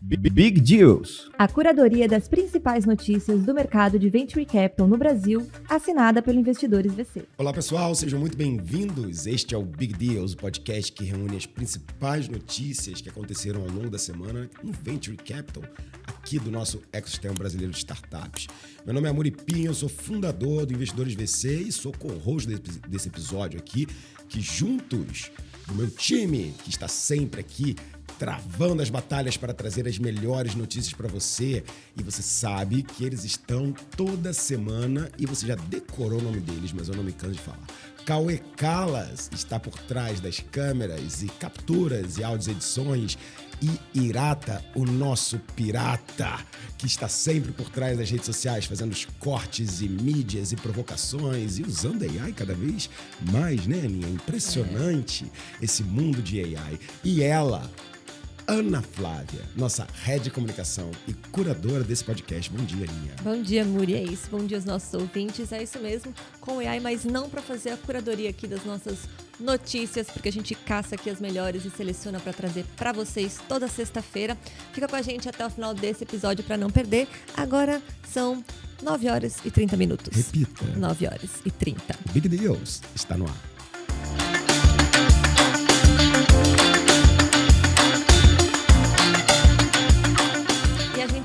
Big Deals. A curadoria das principais notícias do mercado de Venture Capital no Brasil, assinada pelo Investidores VC. Olá pessoal, sejam muito bem-vindos. Este é o Big Deals, o podcast que reúne as principais notícias que aconteceram ao longo da semana no Venture Capital, aqui do nosso ecossistema brasileiro de startups. Meu nome é Amuri Pinho, eu sou fundador do Investidores VC e sou co-host desse episódio aqui, que juntos, do meu time, que está sempre aqui, travando as batalhas para trazer as melhores notícias para você. E você sabe que eles estão toda semana, e você já decorou o nome deles, mas eu não me canso de falar. Cauê Calas está por trás das câmeras e capturas e áudios edições. E Irata, o nosso pirata, que está sempre por trás das redes sociais, fazendo os cortes e mídias e provocações e usando AI cada vez mais, né, Aninha? Impressionante esse mundo de AI. E ela, Ana Flávia, nossa head de comunicação e curadora desse podcast. Bom dia, Aninha. Bom dia, Muri, é isso. Bom dia aos nossos ouvintes. É isso mesmo, com AI, mas não para fazer a curadoria aqui das nossas notícias, porque a gente caça aqui as melhores e seleciona para trazer para vocês toda sexta-feira. Fica com a gente até o final desse episódio para não perder. Agora são 9 horas e 30 minutos. Repita. 9 horas e 30. Big Deals está no ar.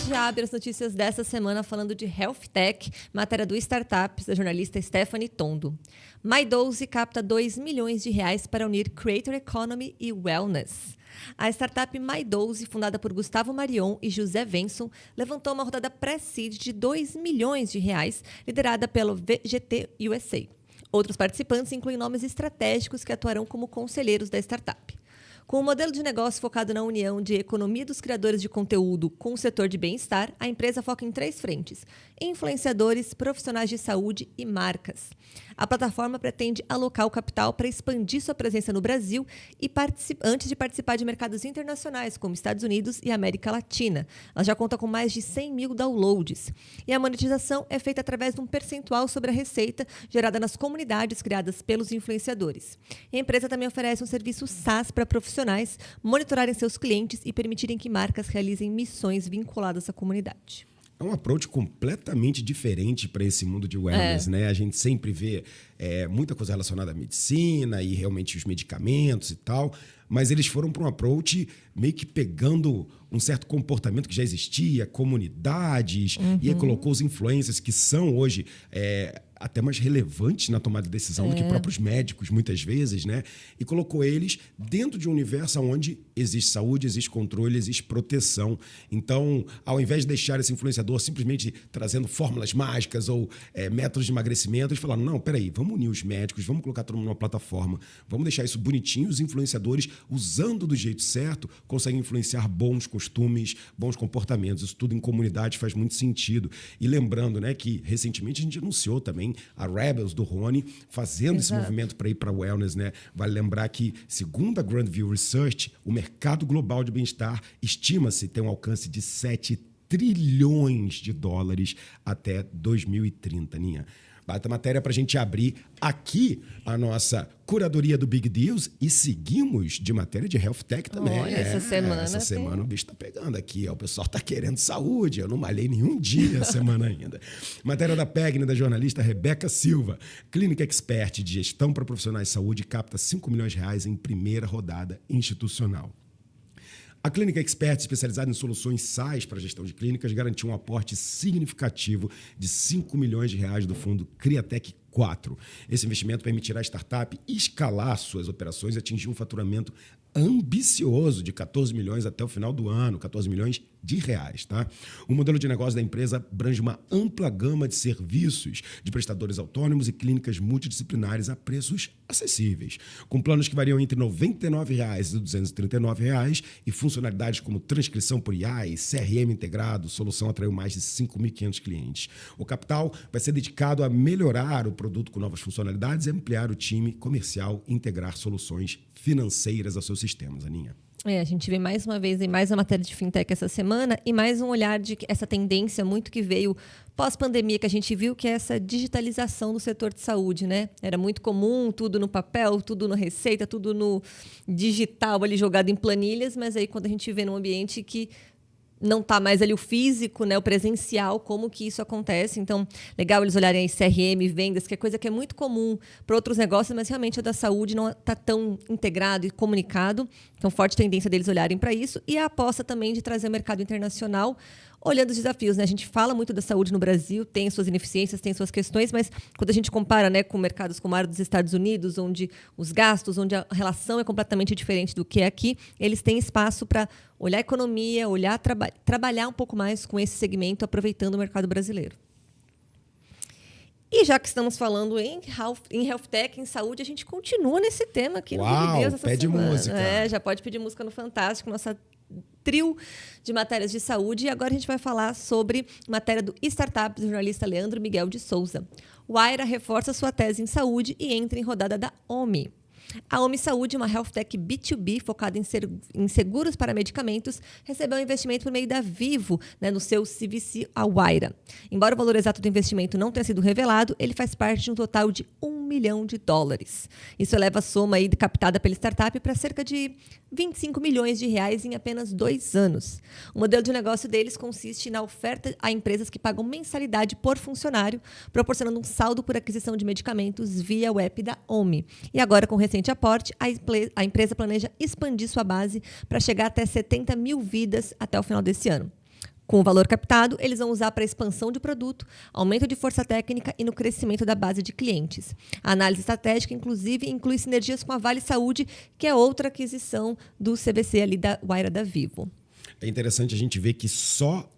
Já abre as notícias dessa semana falando de Health Tech, matéria do Startups, da jornalista Stephanie Tondo. My12 capta 2 milhões de reais para unir Creator Economy e Wellness. A startup My12, fundada por Gustavo Marion e José Venson, levantou uma rodada pré-seed de 2 milhões de reais, liderada pelo VGT USA. Outros participantes incluem nomes estratégicos que atuarão como conselheiros da startup. Com um modelo de negócio focado na união de economia dos criadores de conteúdo com o setor de bem-estar, a empresa foca em 3 frentes: influenciadores, profissionais de saúde e marcas. A plataforma pretende alocar o capital para expandir sua presença no Brasil e antes de participar de mercados internacionais, como Estados Unidos e América Latina. Ela já conta com mais de 100 mil downloads. E a monetização é feita através de um percentual sobre a receita gerada nas comunidades criadas pelos influenciadores. E a empresa também oferece um serviço SaaS para profissionais monitorarem seus clientes e permitirem que marcas realizem missões vinculadas à comunidade. É um approach completamente diferente para esse mundo de wellness, né? A gente sempre vê muita coisa relacionada à medicina e realmente os medicamentos e tal, mas eles foram para um approach meio que pegando um certo comportamento que já existia, comunidades, e aí colocou os influencers que são hoje até mais relevantes na tomada de decisão do que próprios médicos, muitas vezes, né? E colocou eles dentro de um universo onde existe saúde, existe controle, existe proteção. Então, ao invés de deixar esse influenciador simplesmente trazendo fórmulas mágicas ou métodos de emagrecimento, eles falaram, não, peraí, vamos unir os médicos, vamos colocar todo mundo numa plataforma, vamos deixar isso bonitinho, os influenciadores, usando do jeito certo, conseguem influenciar bons costumes, bons comportamentos. Isso tudo em comunidade faz muito sentido. E lembrando, né, que recentemente a gente anunciou também a Rebels do Rony fazendo esse movimento para ir para wellness, né? Vale lembrar que, segundo a Grandview Research, o mercado global de bem-estar estima-se ter um alcance de 7 trilhões de dólares até 2030, Ninha. Bata matéria para a gente abrir aqui a nossa curadoria do Big Deals e seguimos de matéria de Health Tech também. Olha, essa semana o bicho tá pegando aqui. O pessoal tá querendo saúde. Eu não malhei nenhum dia essa semana ainda. Matéria da PEGN, da jornalista Rebeca Silva. Clínica Expert de gestão para profissionais de saúde capta 5 milhões de reais em primeira rodada institucional. A Clínica Expert, especializada em soluções SaaS para a gestão de clínicas, garantiu um aporte significativo de 5 milhões de reais do fundo Criatec 4. Esse investimento permitirá à startup escalar suas operações e atingir um faturamento ambicioso de 14 milhões até o final do ano, 14 milhões de reais, tá? O modelo de negócio da empresa abrange uma ampla gama de serviços de prestadores autônomos e clínicas multidisciplinares a preços acessíveis, com planos que variam entre R$ 99 e R$ 239 e funcionalidades como transcrição por IA e CRM integrado. A solução atraiu mais de 5.500 clientes. O capital vai ser dedicado a melhorar o produto com novas funcionalidades e ampliar o time comercial e integrar soluções financeiras aos seus sistemas, Aninha. A gente vê mais uma vez em mais uma matéria de fintech essa semana e mais um olhar de essa tendência muito que veio pós-pandemia, que a gente viu, que é essa digitalização do setor de saúde, né? Era muito comum, tudo no papel, tudo na receita, tudo no digital ali jogado em planilhas, mas aí quando a gente vê num ambiente que não está mais ali o físico, né, o presencial, como que isso acontece. Então, legal eles olharem aí CRM, vendas, que é coisa que é muito comum para outros negócios, mas realmente a da saúde não está tão integrado e comunicado. Então, forte tendência deles olharem para isso. E a aposta também de trazer o mercado internacional, olhando os desafios, né? A gente fala muito da saúde no Brasil, tem suas ineficiências, tem suas questões, mas quando a gente compara, né, com mercados como a área dos Estados Unidos, onde os gastos, onde a relação é completamente diferente do que é aqui, eles têm espaço para olhar a economia, olhar trabalhar um pouco mais com esse segmento, aproveitando o mercado brasileiro. E já que estamos falando em health tech, em saúde, a gente continua nesse tema aqui no Vive Deus essa pede semana. música. Já pode pedir música no Fantástico, nossa trio de matérias de saúde. E agora a gente vai falar sobre matéria do Startups, do jornalista Leandro Miguel de Souza. O Aira reforça sua tese em saúde e entra em rodada da OMI. A OMI Saúde, uma health tech B2B focada em seguros para medicamentos, recebeu um investimento por meio da Vivo, né, no seu CVC Awaira.Embora o valor exato do investimento não tenha sido revelado, ele faz parte de um total de $1 milhão. Isso eleva a soma aí captada pela startup para cerca de R$25 milhões em apenas 2 anos. O modelo de negócio deles consiste na oferta a empresas que pagam mensalidade por funcionário, proporcionando um saldo por aquisição de medicamentos via o app da OMI. E agora, com recente aporte, a empresa planeja expandir sua base para chegar até 70 mil vidas até o final desse ano. Com o valor captado, eles vão usar para expansão de produto, aumento de força técnica e no crescimento da base de clientes. A análise estratégica, inclusive, inclui sinergias com a Vale Saúde, que é outra aquisição do CVC ali da Awaira da Vivo. É interessante a gente ver que só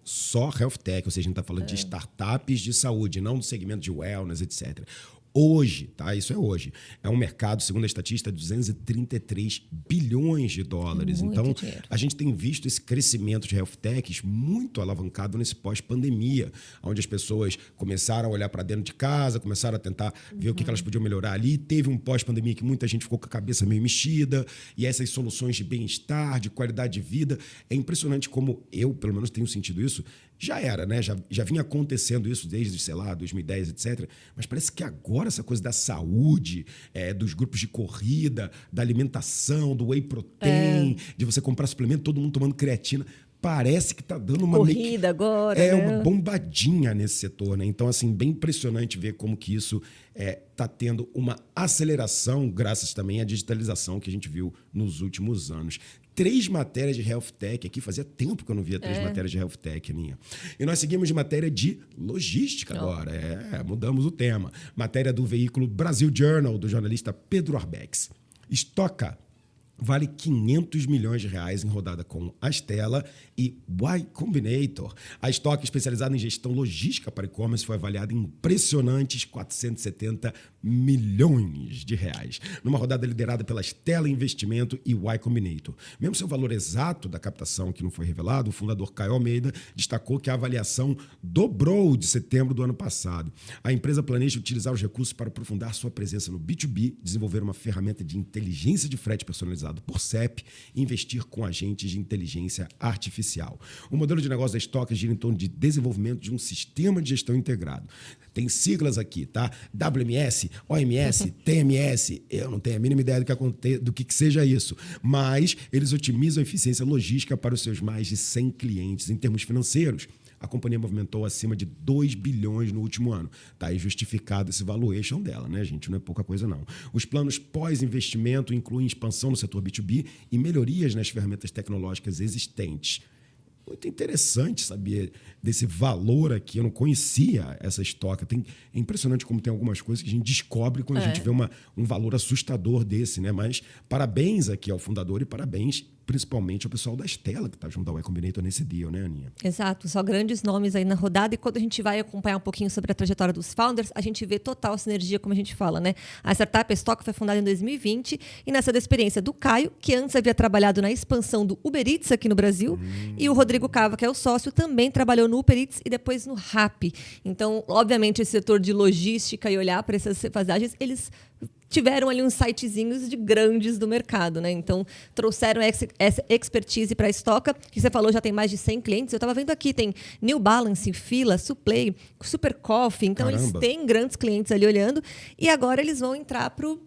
health tech, ou seja, a gente está falando de startups de saúde, não do segmento de wellness, etc. Hoje, tá? Isso é hoje. É um mercado, segundo a estatística, de $233 bilhões. Muito então, dinheiro. a gente tem visto esse crescimento de health techs muito alavancado nesse pós-pandemia, onde as pessoas começaram a olhar para dentro de casa, começaram a tentar ver o que elas podiam melhorar ali. Teve um pós-pandemia que muita gente ficou com a cabeça meio mexida, e essas soluções de bem-estar, de qualidade de vida, é impressionante como eu, pelo menos, tenho sentido isso. Já era, né? Já vinha acontecendo isso desde, sei lá, 2010, etc. Mas parece que agora essa coisa da saúde, dos grupos de corrida, da alimentação, do whey protein, de você comprar suplemento, todo mundo tomando creatina, parece que está dando uma corrida agora, né? Uma bombadinha nesse setor, né? Então, assim, bem impressionante ver como que isso está tendo uma aceleração, graças também à digitalização que a gente viu nos últimos anos. 3 matérias de health tech aqui. Fazia tempo que eu não via 3 matérias de health tech, Aninha. E nós seguimos de matéria de logística agora. Mudamos o tema. Matéria do veículo Brasil Journal, do jornalista Pedro Arbex. Estoca vale R$500 milhões em rodada com Astela e Y Combinator. A Stock, especializada em gestão logística para e-commerce, foi avaliada em impressionantes R$470 milhões. Numa rodada liderada pela Astela Investimento e Y Combinator. Mesmo seu valor exato da captação que não foi revelado, o fundador Caio Almeida destacou que a avaliação dobrou de setembro do ano passado. A empresa planeja utilizar os recursos para aprofundar sua presença no B2B, desenvolver uma ferramenta de inteligência de frete personalizado por CEP e investir com agentes de inteligência artificial. O modelo de negócio da Stock gira em torno de desenvolvimento de um sistema de gestão integrado. Tem siglas aqui, tá? WMS, OMS, TMS. Eu não tenho a mínima ideia do que seja isso. Mas eles otimizam a eficiência logística para os seus mais de 100 clientes. Em termos financeiros, a companhia movimentou acima de 2 bilhões no último ano. Está aí justificado esse valuation dela, né, gente? Não é pouca coisa, não. Os planos pós-investimento incluem expansão no setor B2B e melhorias nas ferramentas tecnológicas existentes. Muito interessante saber desse valor aqui. Eu não conhecia essa estoca. É impressionante como tem algumas coisas que a gente descobre quando a gente vê um valor assustador desse, né? Mas parabéns aqui ao fundador e parabéns principalmente ao pessoal da Astela, que está junto ao Y Combinator nesse deal, né, Aninha? Exato, só grandes nomes aí na rodada. E quando a gente vai acompanhar um pouquinho sobre a trajetória dos founders, a gente vê total sinergia, como a gente fala, né? A startup Stock foi fundada em 2020 e nessa da experiência do Caio, que antes havia trabalhado na expansão do Uber Eats aqui no Brasil, e o Rodrigo Cava, que é o sócio, também trabalhou no Uber Eats e depois no Rappi. Então, obviamente, esse setor de logística e olhar para essas fasagens, eles tiveram ali uns sitezinhos de grandes do mercado, né? Então, trouxeram essa expertise para a Stock, que você falou já tem mais de 100 clientes. Eu estava vendo aqui, tem New Balance, Fila, Suplay, Super Coffee. Então, Caramba. eles têm grandes clientes ali olhando. E agora eles vão entrar para o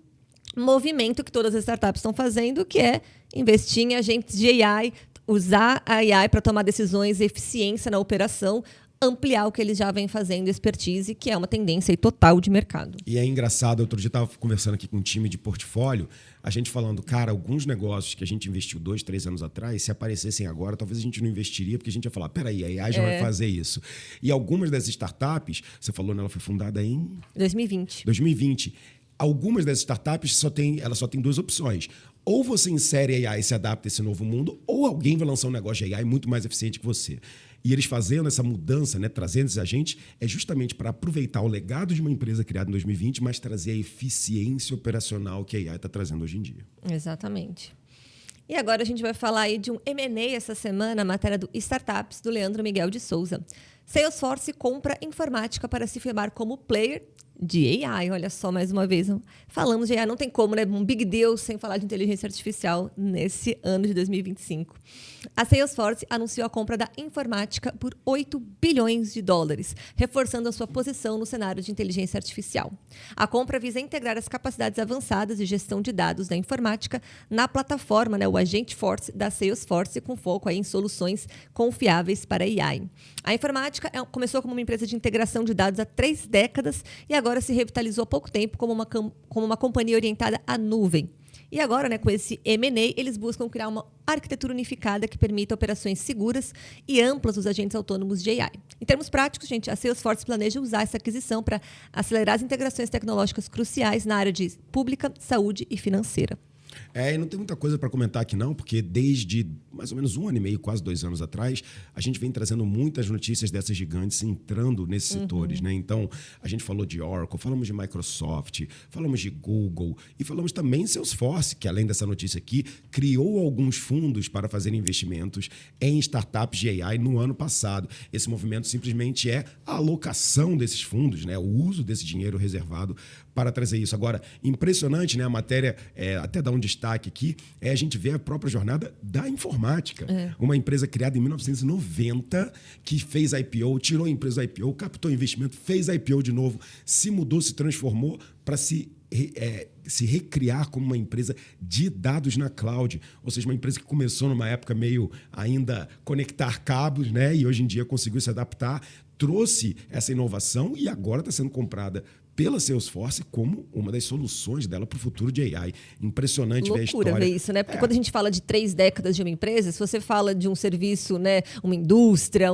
movimento que todas as startups estão fazendo, que é investir em agentes de AI, usar a AI para tomar decisões, eficiência na operação, ampliar o que eles já vêm fazendo, expertise, que é uma tendência aí total de mercado. E é engraçado, outro dia eu estava conversando aqui com um time de portfólio, a gente falando, cara, alguns negócios que a gente investiu 2, 3 anos atrás, se aparecessem agora, talvez a gente não investiria, porque a gente ia falar, peraí, a AI já vai fazer isso. E algumas dessas startups, você falou, né, ela foi fundada em 2020. Algumas dessas startups ela só tem 2 opções. Ou você insere AI e se adapta a esse novo mundo, ou alguém vai lançar um negócio de AI muito mais eficiente que você. E eles fazendo essa mudança, né, trazendo esses agentes, é justamente para aproveitar o legado de uma empresa criada em 2020, mas trazer a eficiência operacional que a AI está trazendo hoje em dia. Exatamente. E agora a gente vai falar aí de um M&A essa semana, a matéria do Startups, do Leandro Miguel de Souza. Salesforce compra informática para se firmar como player de AI. Olha só, mais uma vez, falamos de AI, não tem como, né? Um big deal sem falar de inteligência artificial nesse ano de 2025. A Salesforce anunciou a compra da informática por $8 bilhões, reforçando a sua posição no cenário de inteligência artificial. A compra visa integrar as capacidades avançadas de gestão de dados da informática na plataforma, né, o Agentforce da Salesforce, com foco aí em soluções confiáveis para AI. A informática começou como uma empresa de integração de dados há 3 décadas e agora se revitalizou há pouco tempo como uma companhia orientada à nuvem. E agora, né, com esse M&A, eles buscam criar uma arquitetura unificada que permita operações seguras e amplas dos agentes autônomos de AI. Em termos práticos, gente, a Salesforce planeja usar essa aquisição para acelerar as integrações tecnológicas cruciais na área de pública, saúde e financeira. E não tem muita coisa para comentar aqui não, porque desde mais ou menos 1 ano e meio, quase 2 anos atrás, a gente vem trazendo muitas notícias dessas gigantes entrando nesses setores, né? Então, a gente falou de Oracle, falamos de Microsoft, falamos de Google e falamos também de Salesforce, que além dessa notícia aqui, criou alguns fundos para fazer investimentos em startups de AI no ano passado. Esse movimento simplesmente é a alocação desses fundos, né? O uso desse dinheiro reservado para trazer isso. Agora, impressionante, né? A matéria até dá um destaque aqui, a gente vê a própria jornada da informática. Uma empresa criada em 1990, que fez IPO, tirou a empresa do IPO, captou investimento, fez IPO de novo, se mudou, se transformou para se recriar como uma empresa de dados na cloud. Ou seja, uma empresa que começou numa época meio ainda conectar cabos, né? E hoje em dia conseguiu se adaptar, trouxe essa inovação e agora está sendo comprada pela Salesforce como uma das soluções dela para o futuro de AI. Impressionante ver a história. Loucura ver isso, né? Porque quando a gente fala de 3 décadas de uma empresa, se você fala de um serviço, né, uma indústria,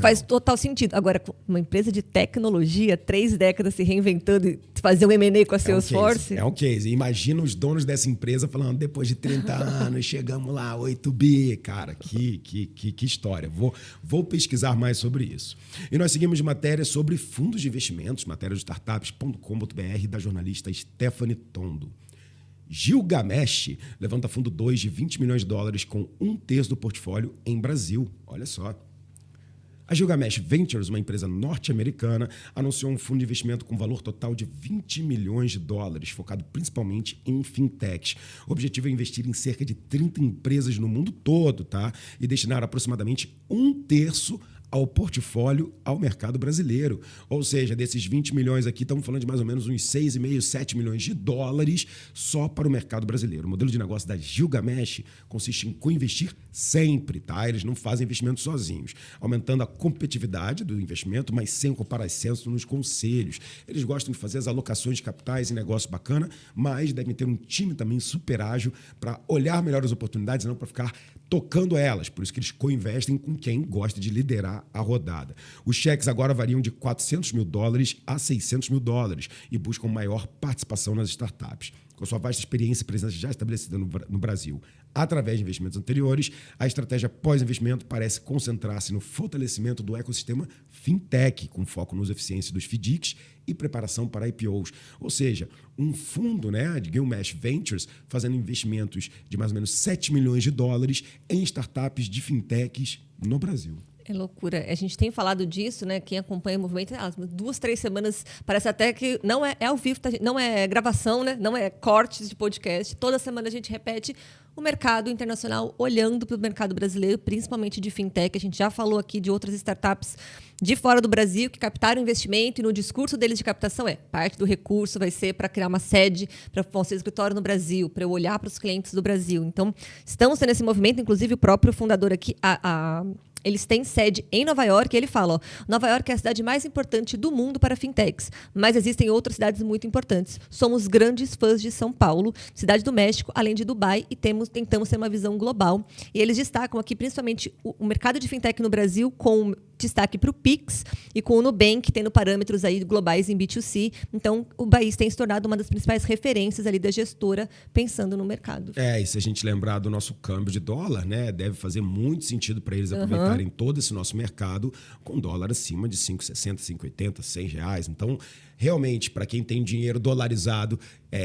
faz total sentido. Agora, uma empresa de tecnologia, 3 décadas se reinventando e fazer um M&A com a Salesforce... É um case. Imagina os donos dessa empresa falando, depois de 30 anos, chegamos lá, 8 bi. Cara, que história. Vou pesquisar mais sobre isso. E nós seguimos matéria sobre fundos de investimentos, matéria de startups.com.br, da jornalista Stephanie Tondo. Gilgamesh levanta fundo 2 de $20 milhões com 1/3 do portfólio em Brasil. Olha só. A Gilgamesh Ventures, uma empresa norte-americana, anunciou um fundo de investimento com valor total de $20 milhões, focado principalmente em fintechs. O objetivo é investir em cerca de 30 empresas no mundo todo, tá? E destinar aproximadamente 1/3 ao portfólio ao mercado brasileiro. Ou seja, desses 20 milhões aqui, estamos falando de mais ou menos uns 6,5, 7 milhões de dólares só para o mercado brasileiro. O modelo de negócio da Gilgamesh consiste em co-investir sempre, tá? Eles não fazem investimento sozinhos, aumentando a competitividade do investimento, mas sem ocupar assenso nos conselhos. Eles gostam de fazer as alocações de capitais em negócio bacana, mas devem ter um time também super ágil para olhar melhor as oportunidades, não para ficar tocando elas. Por isso que eles co-investem com quem gosta de liderar a rodada. Os cheques agora variam de $400 mil a $600 mil e buscam maior participação nas startups. Com sua vasta experiência e presença já estabelecida no Brasil, através de investimentos anteriores, a estratégia pós-investimento parece concentrar-se no fortalecimento do ecossistema fintech, com foco nos eficiências dos FDICs e preparação para IPOs. Ou seja, um fundo, né, de Gilgamesh Ventures fazendo investimentos de mais ou menos $7 milhões em startups de fintechs no Brasil. É loucura. A gente tem falado disso, né? Quem acompanha o movimento, 2, 3 semanas, parece até que não é ao vivo, tá? Não é gravação, né? Não é cortes de podcast. Toda semana a gente repete o mercado internacional olhando para o mercado brasileiro, principalmente de fintech. A gente já falou aqui de outras startups de fora do Brasil que captaram investimento e no discurso deles de captação parte do recurso vai ser para criar uma sede, para fazer escritório no Brasil, para eu olhar para os clientes do Brasil. Então, estamos tendo esse movimento, inclusive o próprio fundador aqui, eles têm sede em Nova York e ele fala, Nova York é a cidade mais importante do mundo para fintechs, mas existem outras cidades muito importantes. Somos grandes fãs de São Paulo, cidade do México, além de Dubai, e tentamos ter uma visão global. E eles destacam aqui principalmente o mercado de fintech no Brasil com destaque para o Pix e com o Nubank tendo parâmetros aí globais em B2C. Então, o país tem se tornado uma das principais referências ali da gestora pensando no mercado. E se a gente lembrar do nosso câmbio de dólar, né, deve fazer muito sentido para eles aproveitarem todo esse nosso mercado com dólar acima de 5,60, 5,80, 6 reais. Então, realmente, para quem tem dinheiro dolarizado,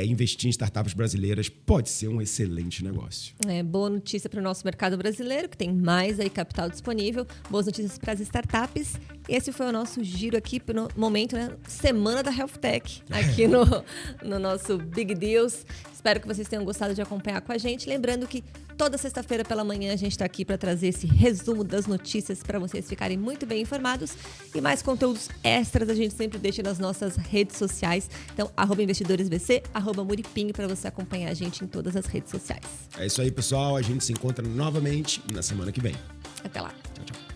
investir em startups brasileiras pode ser um excelente negócio. Boa notícia para o nosso mercado brasileiro, que tem mais aí capital disponível. Boas notícias para as startups. Esse foi o nosso giro aqui no momento, né? Semana da Health Tech, aqui no nosso Big Deals. Espero que vocês tenham gostado de acompanhar com a gente. Lembrando que toda sexta-feira pela manhã a gente está aqui para trazer esse resumo das notícias para vocês ficarem muito bem informados. E mais conteúdos extras a gente sempre deixa nas nossas redes sociais. Então, @investidoresvc, @Muripinho, para você acompanhar a gente em todas as redes sociais. É isso aí, pessoal. A gente se encontra novamente na semana que vem. Até lá. Tchau, tchau.